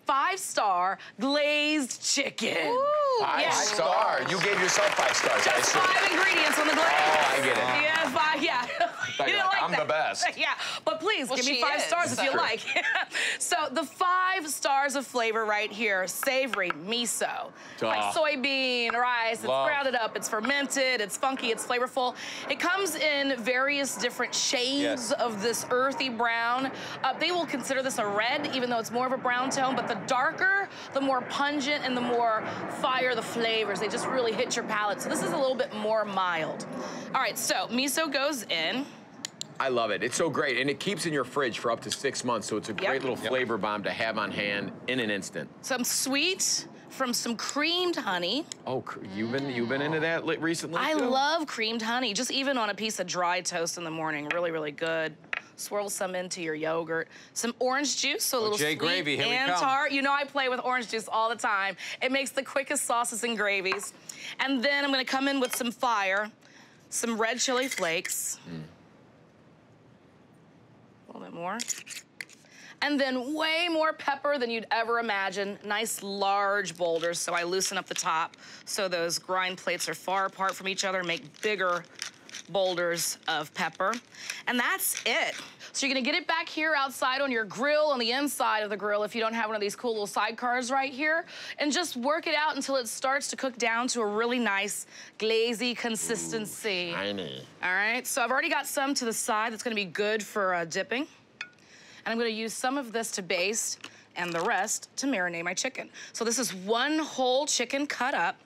5-star glazed chicken. Ooh, Five star. You gave yourself 5 stars. Just 5 ingredients on the glaze. Oh, I get it. Yeah, 5, yeah. You didn't like I'm that. the best. Yeah, but please give me 5 stars if you Sure. like. So the 5 stars of flavor right here: savory, miso, like soybean, rice. It's grounded up, it's fermented, it's funky, it's flavorful. It comes in various different shades of this earthy brown. They will consider this a red, even though it's more of a brown tone, but the darker, the more pungent and the more fire the flavors. They just really hit your palate. So this is a little bit more mild. All right, so miso goes in. I love it. It's so great, and it keeps in your fridge for up to 6 months, so it's a great little flavor bomb to have on hand in an instant. Some sweet from some creamed honey. Oh, you've been into that recently, I too? love creamed honey, just even on a piece of dry toast in the morning. Really, really good. Swirl some into your yogurt. Some orange juice, so a little sweet gravy, and tart. You know I play with orange juice all the time. It makes the quickest sauces and gravies. And then I'm gonna come in with some fire, some red chili flakes. A little bit more. And then way more pepper than you'd ever imagine. Nice large boulders, so I loosen up the top so those grind plates are far apart from each other, make bigger boulders of pepper. And that's it. So you're gonna get it back here outside on your grill, on the inside of the grill if you don't have one of these cool little sidecars right here, and just work it out until it starts to cook down to a really nice glazy consistency. Tiny. All right, so I've already got some to the side that's gonna be good for dipping. And I'm gonna use some of this to baste and the rest to marinate my chicken. So this is 1 whole chicken cut up.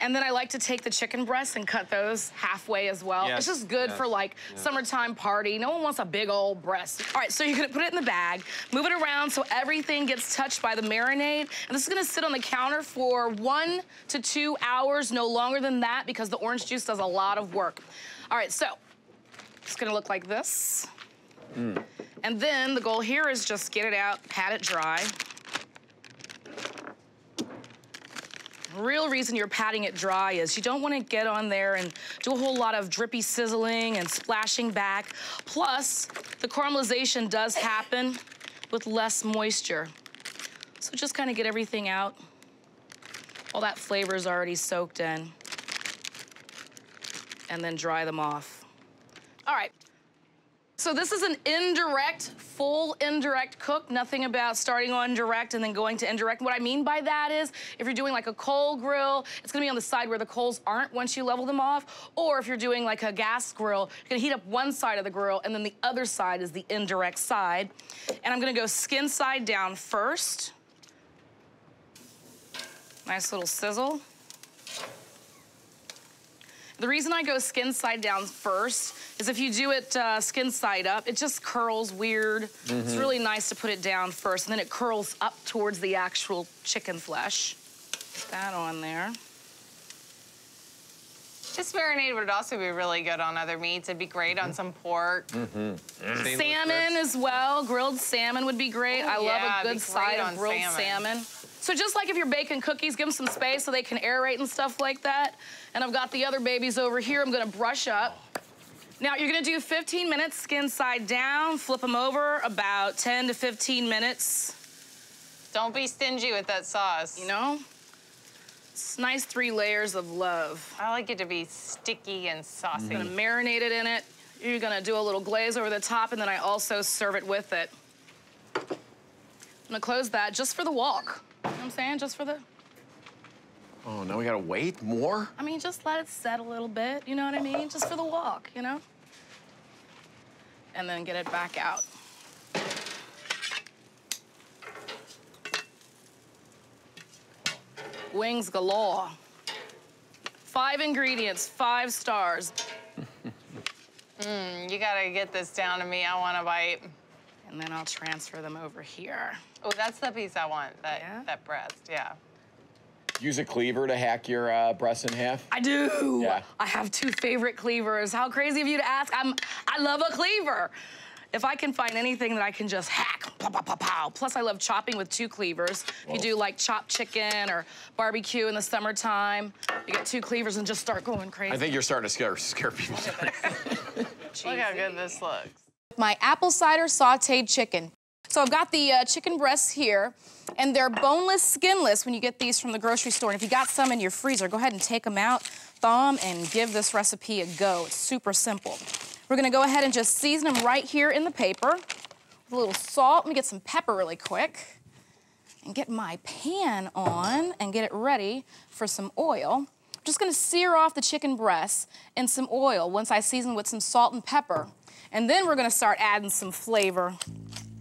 And then I like to take the chicken breasts and cut those halfway as well. It's just good for like summertime party. No one wants a big old breast. All right, so you're gonna put it in the bag, move it around so everything gets touched by the marinade. And this is gonna sit on the counter for 1 to 2 hours, no longer than that, because the orange juice does a lot of work. All right, so it's gonna look like this. And then the goal here is just get it out, pat it dry. The real reason you're patting it dry is you don't want to get on there and do a whole lot of drippy sizzling and splashing back. Plus, the caramelization does happen with less moisture. So just kind of get everything out. All that flavor is already soaked in. And then dry them off. All right. So this is an indirect, full indirect cook. Nothing about starting on direct and then going to indirect. What I mean by that is, if you're doing like a coal grill, it's gonna be on the side where the coals aren't once you level them off. Or if you're doing like a gas grill, you're gonna heat up one side of the grill and then the other side is the indirect side. And I'm gonna go skin side down first. Nice little sizzle. The reason I go skin side down first is if you do it skin side up, it just curls weird. It's really nice to put it down first, and then it curls up towards the actual chicken flesh. Put that on there. This marinade would also be really good on other meats. It'd be great on some pork. Salmon as well. Grilled salmon would be great. I love a good side of grilled salmon. So just like if you're baking cookies, give them some space so they can aerate and stuff like that. And I've got the other babies over here I'm gonna brush up. Now you're gonna do 15 minutes skin side down, flip them over about 10 to 15 minutes. Don't be stingy with that sauce. You know? It's nice 3 layers of love. I like it to be sticky and saucy. I'm gonna marinate it in it. You're gonna do a little glaze over the top, and then I also serve it with it. I'm gonna close that just for the walk. You know what I'm saying? Just for the... Oh, now we gotta wait more? I mean, just let it set a little bit, you know what I mean? Just for the walk, you know? And then get it back out. Wings galore. 5 ingredients, 5 stars. You gotta get this down to me. I want a bite. And then I'll transfer them over here. Oh, that's the piece I want, that breast, yeah. Use a cleaver to hack your breast in half? I do. Yeah. I have 2 favorite cleavers. How crazy of you to ask? I love a cleaver. If I can find anything that I can just hack, pow, pow, pow, pow. Plus, I love chopping with 2 cleavers. If you do like chopped chicken or barbecue in the summertime, you get 2 cleavers and just start going crazy. I think you're starting to scare people. Look how good this looks. My apple cider sauteed chicken. So I've got the chicken breasts here, and they're boneless, skinless when you get these from the grocery store. And if you got some in your freezer, go ahead and take them out, thaw them, and give this recipe a go. It's super simple. We're gonna go ahead and just season them right here in the paper with a little salt. Let me get some pepper really quick and get my pan on and get it ready for some oil. I'm just gonna sear off the chicken breasts in some oil once I season with some salt and pepper. And then we're gonna start adding some flavor,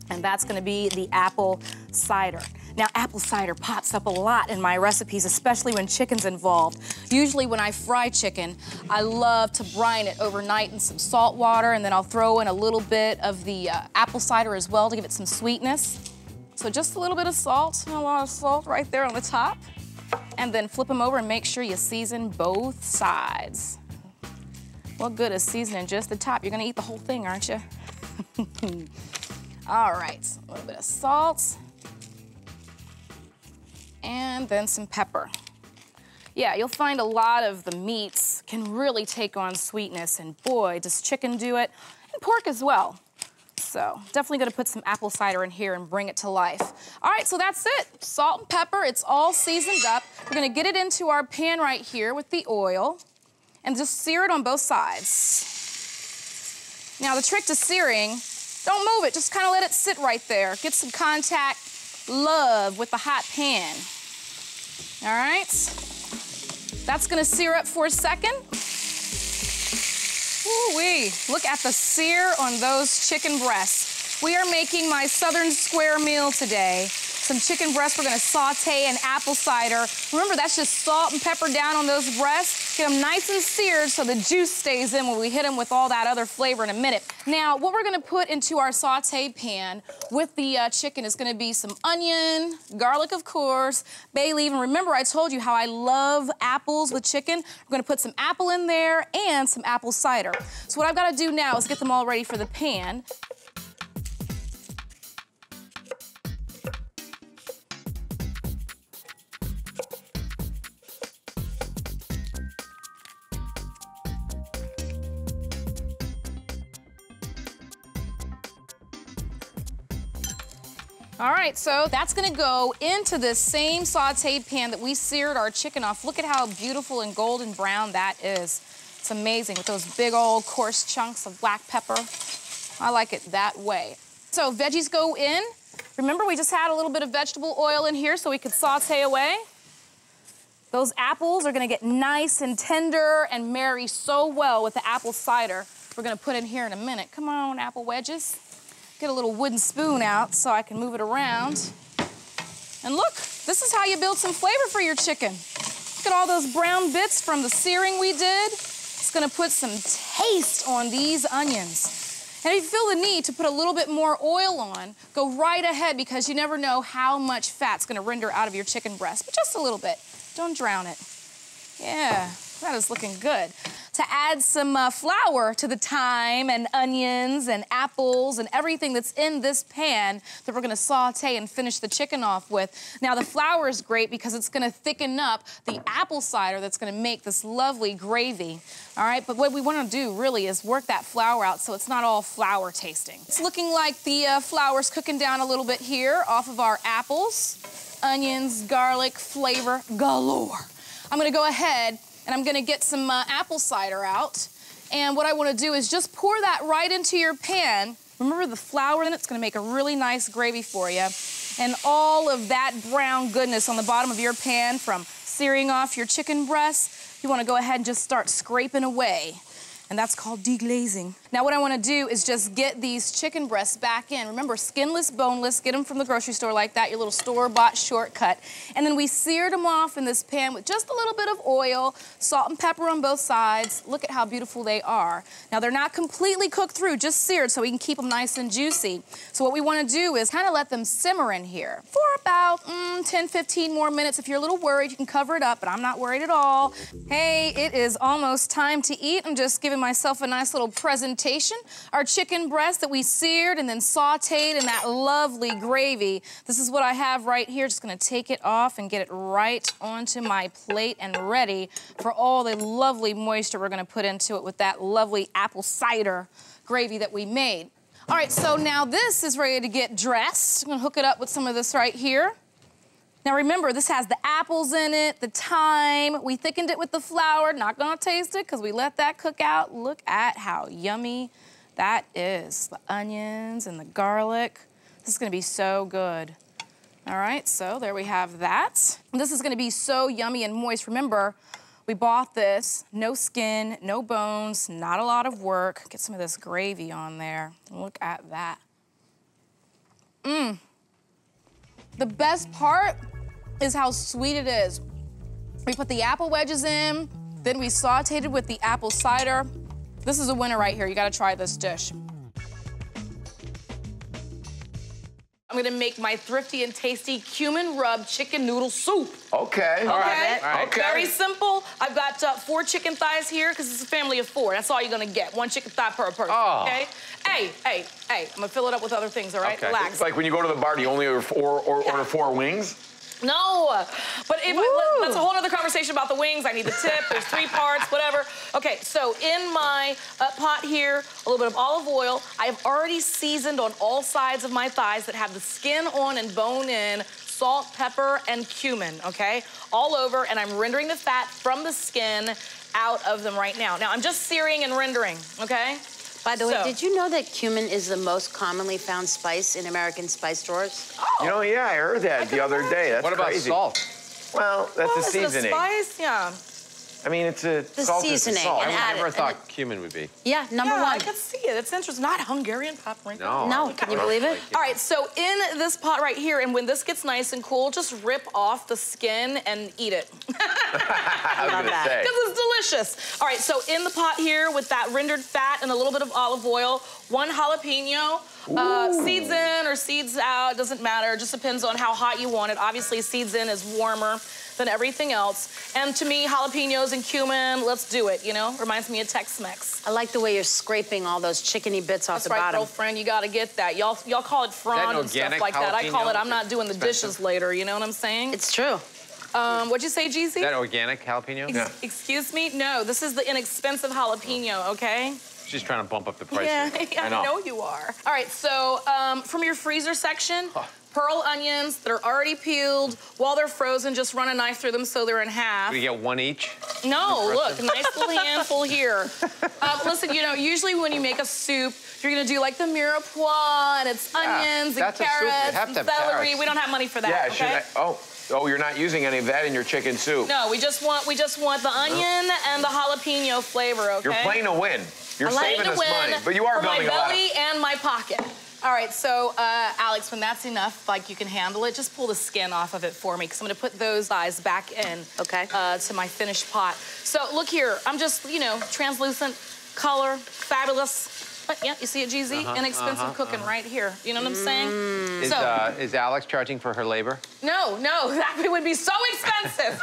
and that's gonna be the apple cider. Now, apple cider pops up a lot in my recipes, especially when chicken's involved. Usually when I fry chicken, I love to brine it overnight in some salt water, and then I'll throw in a little bit of the apple cider as well to give it some sweetness. So just a little bit of salt, and a lot of salt right there on the top. And then flip them over and make sure you season both sides. What good is seasoning just the top? You're gonna eat the whole thing, aren't you? All right, a little bit of salt. And then some pepper. Yeah, you'll find a lot of the meats can really take on sweetness, and boy, does chicken do it, and pork as well. So definitely gonna put some apple cider in here and bring it to life. All right, so that's it. Salt and pepper, it's all seasoned up. We're gonna get it into our pan right here with the oil and just sear it on both sides. Now the trick to searing, don't move it, just kind of let it sit right there. Get some contact, love with the hot pan. All right, that's gonna sear up for a second. Ooh-wee, look at the sear on those chicken breasts. We are making my Southern Square meal today. Some chicken breasts we're gonna saute in apple cider. Remember, that's just salt and pepper down on those breasts. Get them nice and seared so the juice stays in when we hit them with all that other flavor in a minute. Now, what we're gonna put into our sauteed pan with the chicken is gonna be some onion, garlic, of course, bay leaf, and remember I told you how I love apples with chicken. We're gonna put some apple in there and some apple cider. So what I've gotta do now is get them all ready for the pan. All right, so that's gonna go into this same sauteed pan that we seared our chicken off. Look at how beautiful and golden brown that is. It's amazing with those big old coarse chunks of black pepper. I like it that way. So veggies go in. Remember, we just had a little bit of vegetable oil in here so we could saute away. Those apples are gonna get nice and tender and marry so well with the apple cider we're gonna put in here in a minute. Come on, apple wedges. Get a little wooden spoon out so I can move it around. And look, this is how you build some flavor for your chicken. Look at all those brown bits from the searing we did. It's gonna put some taste on these onions. And if you feel the need to put a little bit more oil on, go right ahead because you never know how much fat's gonna render out of your chicken breast, but just a little bit. Don't drown it. Yeah, that is looking good. To add some flour to the thyme and onions and apples and everything that's in this pan that we're gonna saute and finish the chicken off with. Now the flour is great because it's gonna thicken up the apple cider that's gonna make this lovely gravy. All right, but what we wanna do really is work that flour out so it's not all flour tasting. It's looking like the flour's cooking down a little bit here off of our apples, onions, garlic, flavor galore. I'm gonna go ahead and I'm gonna get some apple cider out. And what I wanna do is just pour that right into your pan. Remember the flour in it? It's gonna make a really nice gravy for you. And all of that brown goodness on the bottom of your pan from searing off your chicken breast, you wanna go ahead and just start scraping away. And that's called deglazing. Now what I wanna do is just get these chicken breasts back in. Remember, skinless, boneless, get them from the grocery store like that, your little store-bought shortcut. And then we seared them off in this pan with just a little bit of oil, salt and pepper on both sides. Look at how beautiful they are. Now they're not completely cooked through, just seared so we can keep them nice and juicy. So what we wanna do is kinda let them simmer in here for about 10, 15 more minutes. If you're a little worried, you can cover it up, but I'm not worried at all. Hey, it is almost time to eat. I'm just giving myself a nice little presentation. Our chicken breast that we seared and then sauteed in that lovely gravy. This is what I have right here. Just gonna take it off and get it right onto my plate and ready for all the lovely moisture we're gonna put into it with that lovely apple cider gravy that we made. All right, so now this is ready to get dressed. I'm gonna hook it up with some of this right here. Now remember, this has the apples in it, the thyme. We thickened it with the flour. Not gonna taste it because we let that cook out. Look at how yummy that is. The onions and the garlic. This is gonna be so good. All right, so there we have that. This is gonna be so yummy and moist. Remember, we bought this, no skin, no bones, not a lot of work. Get some of this gravy on there. Look at that. Mmm. The best part is how sweet it is. We put the apple wedges in, then we sauteed it with the apple cider. This is a winner right here. You gotta try this dish. I'm gonna make my thrifty and tasty cumin rub chicken noodle soup. Okay. All right. Okay. Very simple. I've got 4 chicken thighs here because it's a family of 4. That's all you're gonna get. 1 chicken thigh per person. Oh. Okay. Hey. I'm gonna fill it up with other things. All right. Okay. Relax. It's like when you go to the bar, do you only order 4 wings? No, but that's a whole other conversation about the wings. I need the tip, there's 3 parts, whatever. Okay, so in my pot here, a little bit of olive oil. I have already seasoned on all sides of my thighs that have the skin on and bone in, salt, pepper, and cumin, okay? All over, and I'm rendering the fat from the skin out of them right now. Now, I'm just searing and rendering, okay? By the way, did you know that cumin is the most commonly found spice in American spice drawers? Oh. You know, yeah, I heard that the other day. That's what about crazy. salt? Well, that's a seasoning. Is it a spice? Yeah. I mean, it's a salt seasoning. is a salt. And I never thought cumin would be. Yeah, number one. I can see it. It's interesting. Not Hungarian paprika. No, can you believe it? All right, so in this pot right here, and when this gets nice and cool, just rip off the skin and eat it. I was going to say. Because it's delicious. All right, so in the pot here with that rendered fat and a little bit of olive oil, 1 jalapeno, seeds in or seeds out, doesn't matter. It just depends on how hot you want it. Obviously, seeds in is warmer than everything else. And to me, jalapenos and cumin, let's do it, you know? Reminds me of Tex-Mex. I like the way you're scraping all those chickeny bits off the bottom. That's right, girlfriend, you gotta get that. Y'all call it frond and stuff like that. I call it, I'm not doing the dishes later, you know what I'm saying? It's true. What'd you say, GC? Is that organic jalapeno? Excuse me? No, this is the inexpensive jalapeno, okay? She's trying to bump up the price. Yeah, I know you are. All right, so from your freezer section, pearl onions that are already peeled. While they're frozen, just run a knife through them so they're in half. We get 1 each? No, look, a nice little handful here. Listen, you know, usually when you make a soup, you're gonna do like the mirepoix, and it's onions and carrots and celery. Carrots. We don't have money for that, okay? Oh, you're not using any of that in your chicken soup. No, we just want the onion and the jalapeno flavor, okay? You're playing to win. You're saving us money, but you are building a lot. For my belly and my pocket. All right, so Alex, when that's enough, like you can handle it, just pull the skin off of it for me, because I'm gonna put those thighs back in to my finished pot. So look here, I'm just, you know, translucent, color, fabulous. But yeah, you see it, GZ? Inexpensive cooking right here. You know what I'm saying? Is Alex charging for her labor? No, that would be so expensive.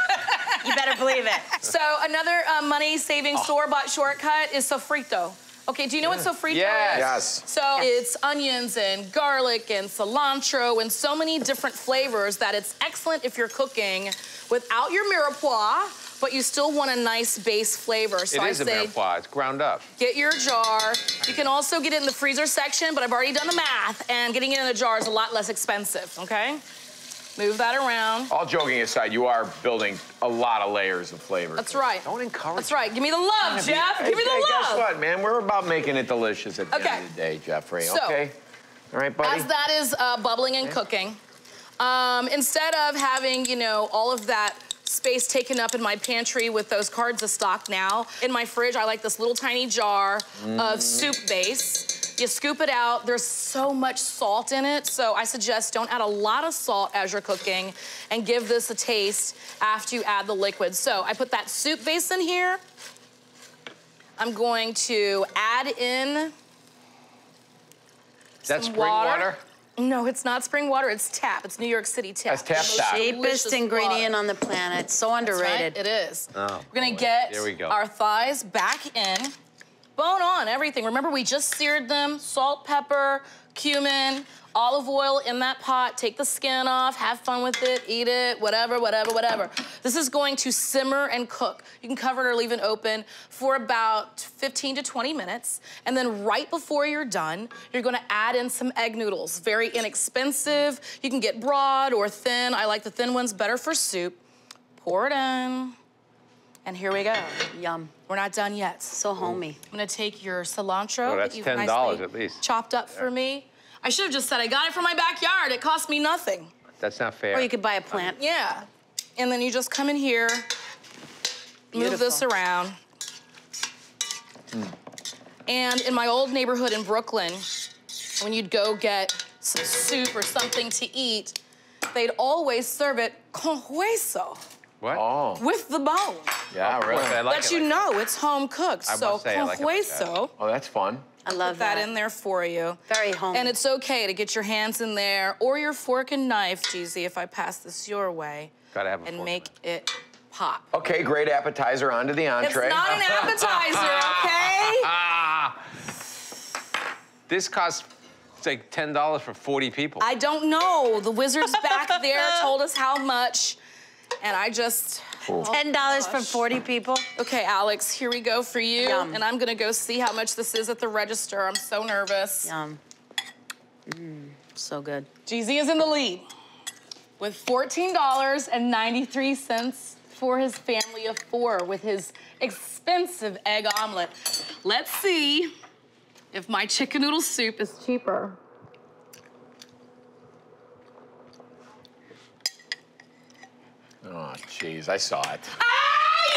You better believe it. So another money-saving store-bought shortcut is sofrito. Okay, do you know what sofrito is? Yes. So it's onions and garlic and cilantro and so many different flavors that it's excellent if you're cooking without your mirepoix, but you still want a nice base flavor. So it is a mirepoix, it's ground up. Get your jar. You can also get it in the freezer section, but I've already done the math, and getting it in a jar is a lot less expensive, okay? Move that around. All joking aside, you are building a lot of layers of flavor. That's right. Don't encourage That's right. Give me the love, Jeff. Give me the love. Guess what, man? We're about making it delicious at the end of the day, Jeffrey. So, okay? All right, buddy? As that is bubbling and cooking, instead of having, you know, all of that space taken up in my pantry with those cards of stock now, in my fridge, I like this little tiny jar of soup base. You scoop it out. There's so much salt in it, so I suggest don't add a lot of salt as you're cooking and give this a taste after you add the liquid. So I put that soup base in here. I'm going to add in That's spring water? No, it's not spring water. It's tap. It's New York City tap. That's tap stock. Cheapest ingredient on the planet. So underrated. That's right, it is. Oh, We're gonna get there we go. our thighs back in. bone on, everything. Remember, we just seared them, salt, pepper, cumin, olive oil in that pot. Take the skin off, have fun with it, eat it, whatever, whatever, whatever. This is going to simmer and cook. You can cover it or leave it open for about 15 to 20 minutes. And then right before you're done, you're gonna add in some egg noodles. Very inexpensive. You can get broad or thin. I like the thin ones better for soup. Pour it in. And here we go. Yum. We're not done yet. So homey. I'm gonna take your cilantro. Oh, that's that you've $10 nicely at least. chopped up for me. I should have just said I got it from my backyard. It cost me nothing. That's not fair. Or you could buy a plant. Yeah. And then you just come in here, move this around. And in my old neighborhood in Brooklyn, when you'd go get some soup or something to eat, they'd always serve it con hueso. What? Oh. With the bone. Yeah, really. I like Let it you like know it's home cooked. I So must say, I con like it like hueso. Oh, that's fun. I love Put that in there for you. Very homey. And it's okay to get your hands in there or your fork and knife, Jeezy, if I pass this your way. Gotta have a and fork make it pop. Okay, great appetizer. Onto the entree. It's not an appetizer, okay? This costs, it's like $10 for 40 people. I don't know. The wizards back there told us how much, and I just... $10 for 40 people? Okay, Alex, here we go for you. Yum. And I'm gonna go see how much this is at the register. I'm so nervous. Yum. So good. Jeezy is in the lead with $14.93 for his family of 4 with his expensive egg omelet. Let's see if my chicken noodle soup is cheaper. Oh, jeez, I saw it. Ah,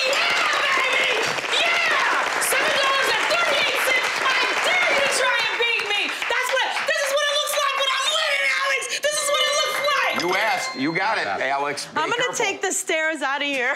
yeah, baby! Yeah! $7.38. I dare you to try and beat me. This is what it looks like when I'm winning, Alex. This is what it looks like. You asked. You got it, Alex. Be I'm gonna careful. take the stairs out of here.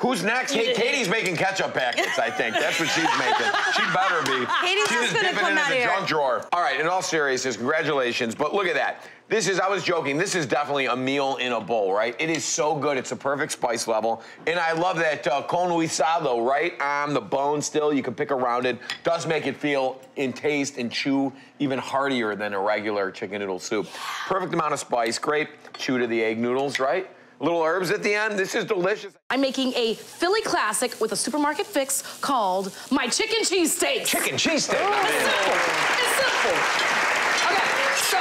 Who's next? Hey, Katie's making ketchup packets, I think. That's what she's making. She better be. Katie's She's just gonna dipping come into out the here. junk drawer. All right, in all seriousness, congratulations. But look at that. This is, I was joking, this is definitely a meal in a bowl, right? It is so good. It's a perfect spice level. And I love that con huesado, right on the bone still. You can pick around it. Does make it feel in taste and chew even heartier than a regular chicken noodle soup. Perfect amount of spice. Great chew to the egg noodles, right? Little herbs at the end. This is delicious. I'm making a Philly classic with a supermarket fix called my chicken cheesesteak. Chicken cheesesteak. It's simple. It's simple. Okay, so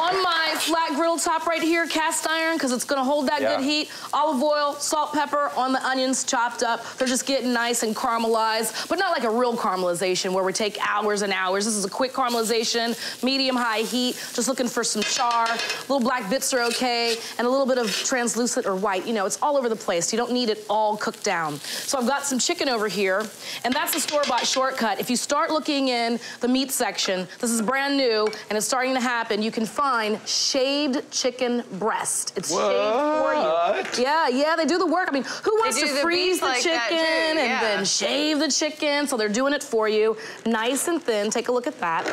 on my flat grill top right here, cast iron, because it's gonna hold that good heat. Olive oil, salt, pepper on the onions chopped up. They're just getting nice and caramelized, but not like a real caramelization where we take hours and hours. This is a quick caramelization, medium-high heat, just looking for some char. Little black bits are okay, and a little bit of translucent or white. You know, it's all over the place. You don't need it all cooked down. So I've got some chicken over here, and that's the store-bought shortcut. If you start looking in the meat section, this is brand new, and it's starting to happen, you can find shaved chicken breast. It's shaved for you. Yeah, they do the work. I mean, who wants to freeze the chicken and then shave the chicken? So they're doing it for you, nice and thin. Take a look at that.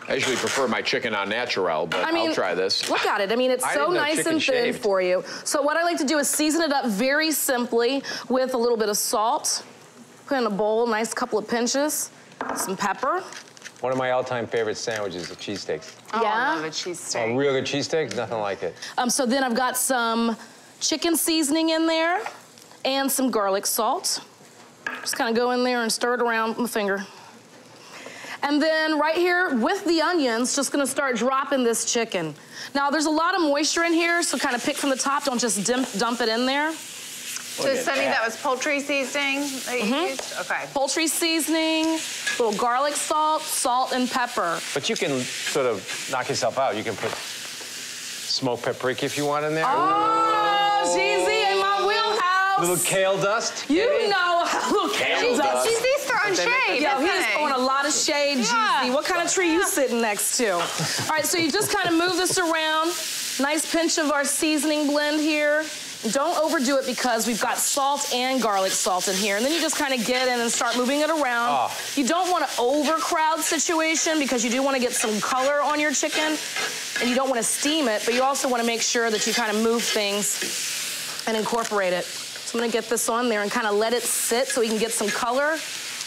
I usually prefer my chicken on natural, but I'll try this. Look at it. I mean, it's so nice and thin for you. So what I like to do is season it up very simply with a little bit of salt. Put in a bowl, nice couple of pinches, some pepper. One of my all-time favorite sandwiches is cheesesteaks. Oh, I love a cheesesteak. A real good cheesesteak, nothing like it. So then I've got some chicken seasoning in there and some garlic salt. Just kind of go in there and stir it around with my finger. And then right here with the onions, just gonna start dropping this chicken. Now there's a lot of moisture in here, so kind of pick from the top, don't just dump it in there. So Sunny, that was poultry seasoning that you used? Okay. Poultry seasoning, little garlic salt, salt and pepper. But you can sort of knock yourself out. You can put smoked paprika if you want in there. Oh, Jeezy in my wheelhouse. Little kale dust. You know how little kale dust. Jeezy's throwing shade. Yo, he is throwing a lot of shade, Jeezy. What kind of tree you sitting next to? All right, so you just kind of move this around. Nice pinch of our seasoning blend here. Don't overdo it because we've got salt and garlic salt in here. And then you just kind of get in and start moving it around. Oh. You don't want to overcrowd situation because you do want to get some color on your chicken. And you don't want to steam it, but you also want to make sure that you kind of move things and incorporate it. So I'm gonna get this on there and kind of let it sit so we can get some color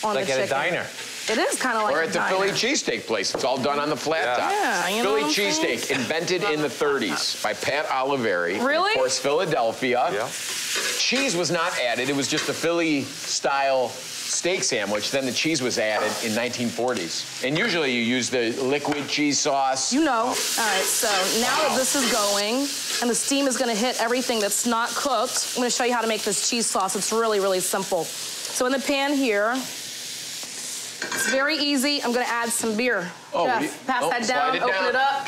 on the chicken. Like at a diner. It is kind of like Or a at the diner. Philly cheesesteak place. It's all done on the flat top. Yeah, you know Philly what I'm saying? cheesesteak, invented in the 30s by Pat Oliveri. Really? Of course, Philadelphia. Yeah. Cheese was not added. It was just a Philly-style steak sandwich. Then the cheese was added in 1940s. And usually you use the liquid cheese sauce. You know. All right, so now that this is going and the steam is gonna hit everything that's not cooked, I'm gonna show you how to make this cheese sauce. It's really, really simple. So in the pan here, it's very easy. I'm gonna add some beer. Oh, Jeff, pass that slide down, it open down. it up.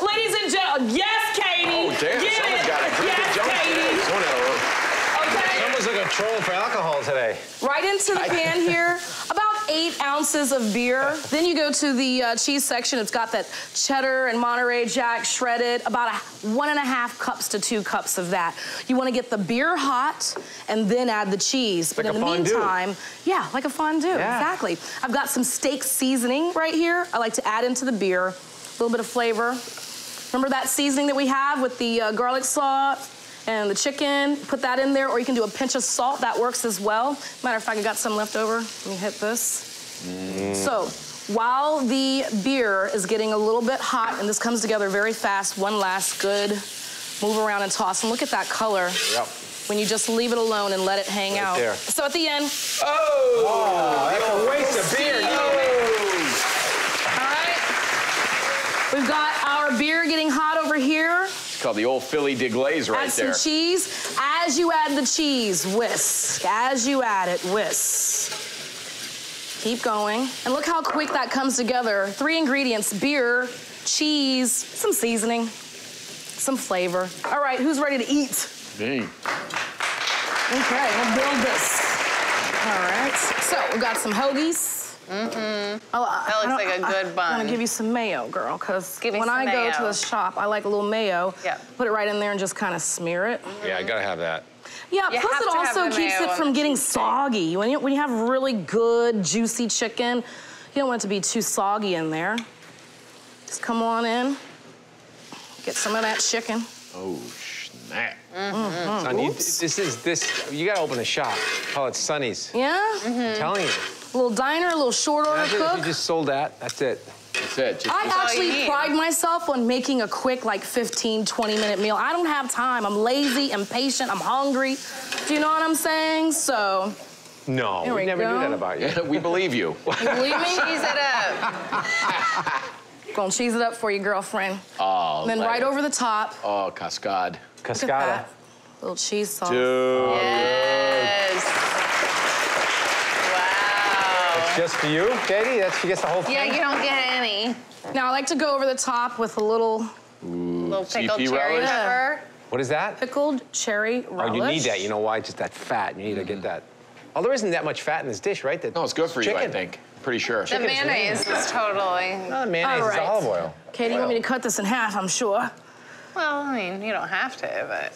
Ladies and gentlemen, yes, Katie. Oh, damn, Get someone's it. got a pretty good Yes, jump Katie. today. Someone had a Okay. Someone's looking at trolling for alcohol today. Right into the pan here, about 8 ounces of beer. Then you go to the cheese section. It's got that cheddar and Monterey Jack shredded, about 1.5 cups to 2 cups of that. You want to get the beer hot and then add the cheese. But Like in a the fondue. meantime, yeah, like a fondue, Yeah. exactly. I've got some steak seasoning right here. I like to add into the beer, a little bit of flavor. Remember that seasoning that we have with the garlic salt and the chicken? Put that in there, or you can do a pinch of salt. That works as well. Matter of fact, I got some left over. Let me hit this. So while the beer is getting a little bit hot, and this comes together very fast, one last good move around and toss. And look at that color. Yep. When you just leave it alone and let it hang Right out. there. So at the end, Oh, that's a waste of beer. all right, we've got our beer getting hot over here. It's called the old Philly deglaze right Add some there. cheese. As you add the cheese, whisk. As you add it, whisk. Keep going. And look how quick that comes together. 3 ingredients: beer, cheese, some seasoning, some flavor. All right, who's ready to eat? Me. Okay, we'll build this. All right. So we've got some hoagies. That looks like a good I'm bun. gonna give you some mayo, girl, because Give me when some I go to mayo. the shop, I like a little mayo. Yeah. Put it right in there and just kind of smear it. Yeah, I gotta have that. Yeah, You plus have it to have also the keeps mayo it on from the getting cheesesteak. soggy. When you have really good, juicy chicken, you don't want it to be too soggy in there. Just come on in, get some of that chicken. Oh, snap. Son, you gotta open a shop. Call it Sonny's. Yeah? I'm telling you. A little diner, a little short order Imagine if cook. you just sold that, that's it. That's it. Just I all you actually need. pride myself on making a quick, like 15, 20-minute meal. I don't have time. I'm lazy, impatient, I'm hungry. Do you know what I'm saying? So, No, Here we we never do go. that about you. we believe you. you believe me? Cheese it up. Gonna cheese it up for you, girlfriend. Oh, And then let right it- over the top, Oh, cascade. look at Cascada. that. Little cheese sauce. Dude. Yes. Wow. Just for you, Katie? That's she gets the whole thing? Yeah, you don't get any. Now I like to go over the top with a little Little pickled CP cherry relish? pepper. What is that? pickled cherry relish. Oh, you need that. You know why? Just that fat. You need to get that. Oh, there isn't that much fat in this dish, right? No, it's good for you, I chicken. think. Pretty sure. The mayonnaise is totally. No, mayonnaise All is right. olive oil. Katie, you want me to cut this in half, I'm sure. Well, I mean, you don't have to, but.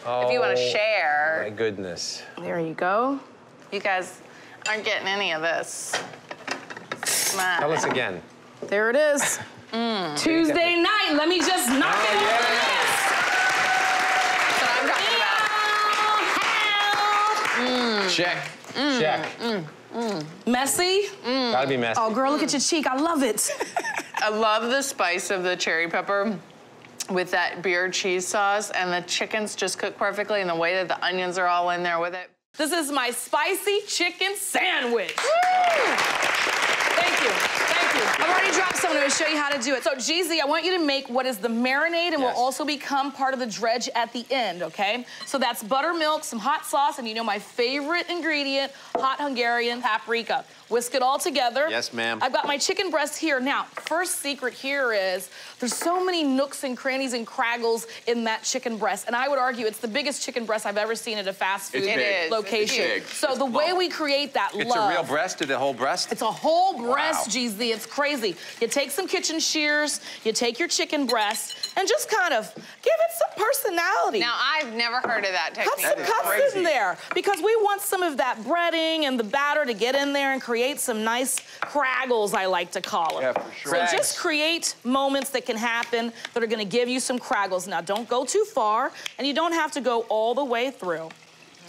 If you want to My share, goodness. There you go. you guys aren't getting any of this. Tell us again. There it is. Tuesday night. Let me just knock it off the list. That's what I'm talking about. Check. Check. Messy? Gotta be messy. Oh, girl, look at your cheek. I love it. I love the spice of the cherry pepper with that beer cheese sauce, and the chicken's just cooked perfectly, and the way that the onions are all in there with it. This is my spicy chicken sandwich. Thank you. Thank you. I've already dropped some. I'm going to show you how to do it. So, Jeezy, I want you to make what is the marinade and will also become part of the dredge at the end, okay? So that's buttermilk, some hot sauce, and you know my favorite ingredient, hot Hungarian paprika. Whisk it all together. Yes, ma'am. I've got my chicken breast here. Now, first secret here is there's so many nooks and crannies and craggles in that chicken breast, and I would argue it's the biggest chicken breast I've ever seen at a fast food It's big. location. It's big. So It's the way plump. we create that It's love. a real breast? Did the whole breast? It's a whole breast, Wow. GZ. It's crazy. You take some kitchen shears, you take your chicken breast, and just kind of give it some personality. Now, I've never heard of that technique. Cut some cuts in there because we want some of that breading and the batter to get in there and create some nice craggles, I like to call them. Yeah, for sure. So just create moments that can happen that are gonna give you some craggles. Now, don't go too far, and you don't have to go all the way through.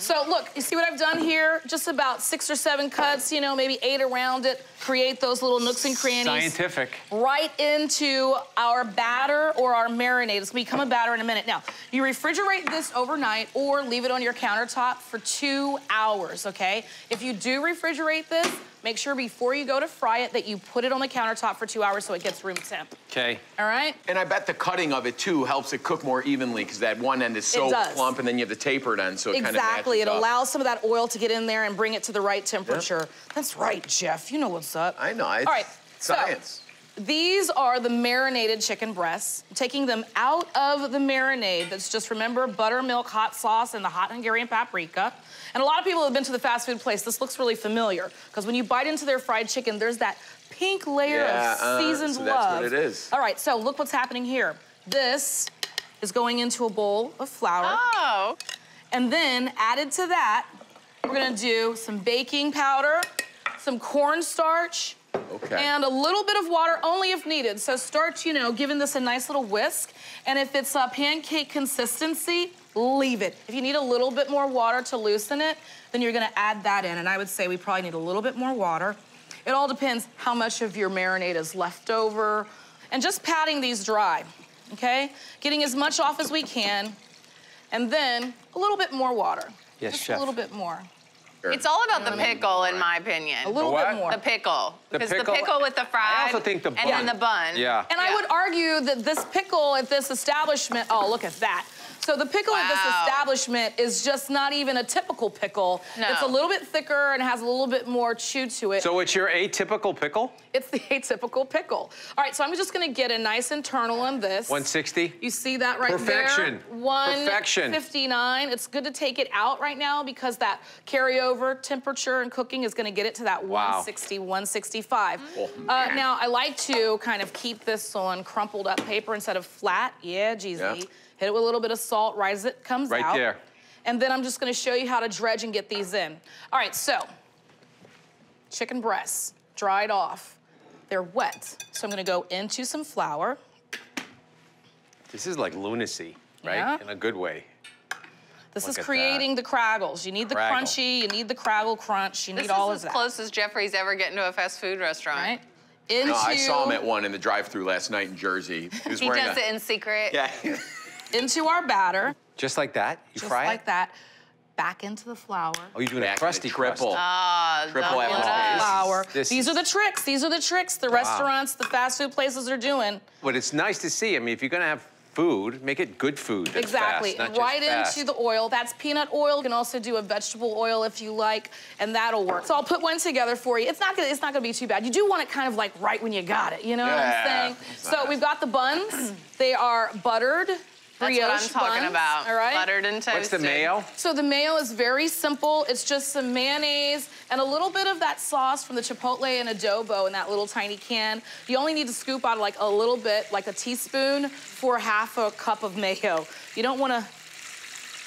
So look, you see what I've done here? Just about 6 or 7 cuts, you know, maybe 8 around it. Create those little nooks and crannies. Scientific. Right into our batter or our marinade. It's gonna become a batter in a minute. Now, you refrigerate this overnight or leave it on your countertop for 2 hours, okay? If you do refrigerate this, make sure before you go to fry it that you put it on the countertop for 2 hours so it gets room temp. Okay. All right? And I bet the cutting of it, too, helps it cook more evenly because that one end is so plump, and then you have the tapered end, so it kind of Exactly. It matches up. allows some of that oil to get in there and bring it to the right temperature. Yep. That's right, Jeff. You know what's up. I know. It's all right. science. So, these are the marinated chicken breasts. I'm taking them out of the marinade. That's just, remember, buttermilk, hot sauce, and the hot Hungarian paprika. And a lot of people have been to the fast food place. This looks really familiar because when you bite into their fried chicken, there's that pink layer of seasoned so love. that's what it is. All right, so look what's happening here. This is going into a bowl of flour. Oh. And then added to that, we're gonna do some baking powder, some cornstarch, and a little bit of water, only if needed. So start, you know, giving this a nice little whisk. And if it's a pancake consistency, leave it. If you need a little bit more water to loosen it, then you're gonna add that in. And I would say we probably need a little bit more water. It all depends how much of your marinade is left over. And just patting these dry, okay? Getting as much off as we can. And then a little bit more water. Yes, just Chef. a little bit more. It's all about the pickle, in my opinion. A little bit more. The pickle. The Because the pickle- pickle with the fried, I also think the and then bun. the bun. Yeah. And I would argue that this pickle at this establishment, oh, look at that. So the pickle at this establishment is just not even a typical pickle. No. It's a little bit thicker and has a little bit more chew to it. So it's your atypical pickle? It's the atypical pickle. All right, so I'm just gonna get a nice internal on this. 160? You see that right Perfection. there? 159. Perfection. It's good to take it out right now because that carryover temperature and cooking is gonna get it to that 160, 165. Now, I like to kind of keep this on crumpled up paper instead of flat. Yeah, Jeezy. Yeah. Hit it with a little bit of salt right as it comes out. Right there. And then I'm just gonna show you how to dredge and get these in. All right, so chicken breasts, dried off. They're wet. So I'm gonna go into some flour. This is like lunacy, right? Yeah. In a good way. This Look is at creating the craggles. You need the Craggle. crunchy, you need the craggle crunch, you This need all of is that. as close as Jeffrey's ever getting to a fast food restaurant. Right? Into, No, I saw him at one in the drive-thru last night in Jersey. He was He wearing does it in secret. Yeah. into our batter, Just like that? You just fry like it? that. Back into the flour. Oh, you're doing Back a crusty triple. crust. Triple double apple it paste. up. Flour. This These is- are the tricks. These are the tricks the restaurants, the fast food places are doing. But it's nice to see. I mean, if you're gonna have food, make it good food. That's Exactly. Fast, not just Right fast. into the oil. That's peanut oil. You can also do a vegetable oil if you like, and that'll work. So I'll put one together for you. It's not gonna be too bad. You do want it kind of like right when you got it. You know what I'm saying? So we've got the buns. They are buttered. That's brioche what I'm talking buns, about. all right? Buttered and toasted. What's the mayo? So the mayo is very simple. It's just some mayonnaise and a little bit of that sauce from the chipotle and adobo in that little tiny can. You only need to scoop out like a little bit, like a teaspoon, for half a cup of mayo. You don't want to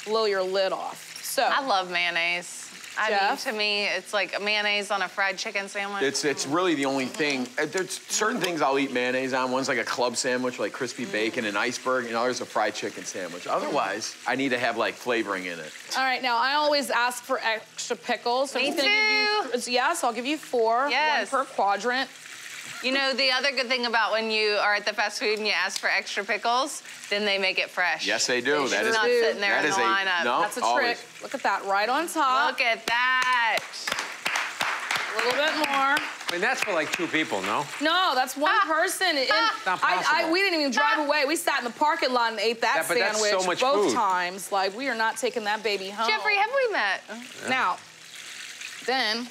blow your lid off. So I love mayonnaise. I mean, Jeff? to me, it's like a mayonnaise on a fried chicken sandwich. It's really the only thing. There's certain things I'll eat mayonnaise on. One's like a club sandwich, like crispy bacon and iceberg, and others a fried chicken sandwich. Otherwise, I need to have like flavoring in it. all right, now I always ask for extra pickles. So Me I'm just gonna give you, yes, I'll give you 4, Yes. 1 per quadrant. You know, the other good thing about when you are at the fast food and you ask for extra pickles, then they make it fresh. Yes, they do. It's That is not sitting there that in is the a lineup. no. That's a always. trick. Look at that, right on top. Look at that. A little bit more. I mean, that's for like 2 people, no? No, that's one person. And Not possible. we didn't even drive away. We sat in the parking lot and ate that Yeah, but that's sandwich so much both food. times. Like, we are not taking that baby home. Jeffrey, have we met? Now, then,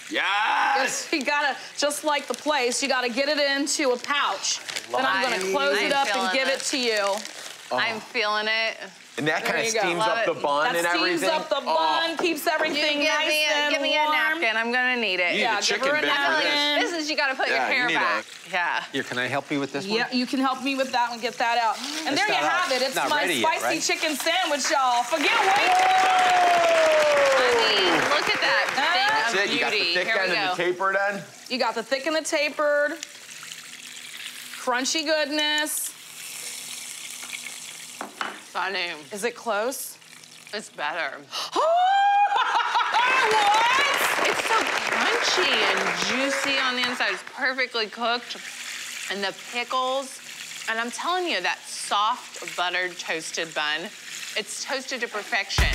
Yes. you gotta, just like the place, you gotta get it into a pouch. Then I'm gonna close it up and give it to you. I'm feeling it. And that kind of you go. steams Love up it. the bun and That everything. steams up the bun, keeps everything nice and give me a warm. napkin. I'm gonna need it. You need Yeah, a give chicken her a bit for napkin. this. This is you gotta put your Yeah, you hair need back. Yeah. Here, can I help you with this one? Yeah, you can help me with that one, get that out. And there you not have out. it. It's Not my ready yet, spicy right? chicken sandwich, y'all. Forget waiting. I mean, look at that That's thing it. of You got the beauty. thick Here end we and go. the tapered end. You got the thick and the tapered, crunchy goodness. Funny. Is it close? It's better. What? It's so crunchy and juicy on the inside. It's perfectly cooked. And the pickles. And I'm telling you, that soft, buttered, toasted bun, it's toasted to perfection.